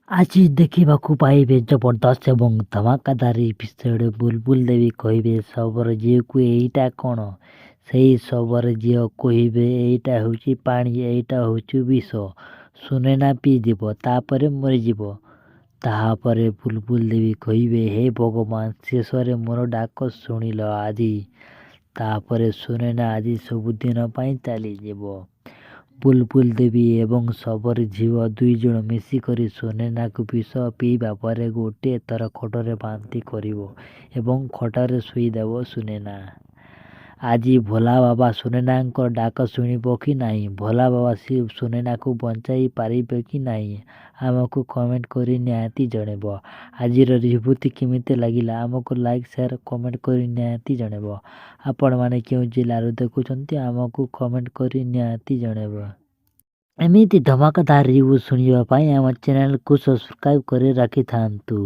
ଆଜି ଦେଖିବାକୁ ପାଇବେ ଜବରଦସ୍ତ ଏବଂ ଧମାକାଦାର ଏପିସୋଡ୍। ବୁଲବୁଲ ଦେବୀ କହିବେ ଶବର ଝିଅକୁ ଏଇଟା କ'ଣ? ସେଇ ଶବର ଝିଅ କହିବେ ଏଇଟା ହେଉଛି ପାଣି, ଏଇଟା ହେଉଛି ବିଷ। ସୁନେନା ପିଇଯିବ, ତାପରେ ମରିଯିବ। ତାହାପରେ ବୁଲବୁଲ ଦେବୀ କହିବେ ହେ ଭଗବାନ, ଶେଷରେ ମୋର ଡାକ ଶୁଣିଲ ଆଜି। ତାପରେ ସୁନେନା ଆଜି ସବୁଦିନ ପାଇଁ ଚାଲିଯିବ। ବୁଲବୁଲ ଦେବୀ ଏବଂ ଶବର ଝିଅ ଦୁଇଜଣ ମିଶିକରି ସୁନେନାକୁ ବିଷ ପିଇବା ପରେ ଗୋଟିଏ ଥର ଖଟରେ ବାନ୍ତି କରିବ ଏବଂ ଖଟରେ ଶୋଇଦେବ ସୁନେନା। ଆଜି ଭୋଲା ବାବା ସୁନେନାଙ୍କ ଡାକ ଶୁଣିବ କି ନାହିଁ? ଭୋଲା ବାବା ସୁନେନାକୁ ବଞ୍ଚାଇ ପାରିବେ କି ନାହିଁ? ଆମକୁ କମେଣ୍ଟ କରି ନିହାତି ଜଣାଇବ। ଆଜିର ରିଭ୍ୟୁ କେମିତି ଲାଗିଲା ଆମକୁ ଲାଇକ୍, ସେୟାର, କମେଣ୍ଟ କରି ନିହାତି ଜଣାଇବ। ଆପଣମାନେ କେଉଁ ଜିଲ୍ଲାରୁ ଦେଖୁଛନ୍ତି ଆମକୁ କମେଣ୍ଟ କରି ନିହାତି ଜଣାଇବ। ଏମିତି ଧମାକାଦାର ରିଭ୍ୟୁ ଶୁଣିବା ପାଇଁ ଆମ ଚ୍ୟାନେଲକୁ ସବସ୍କ୍ରାଇବ୍ କରି ରଖିଥାନ୍ତୁ।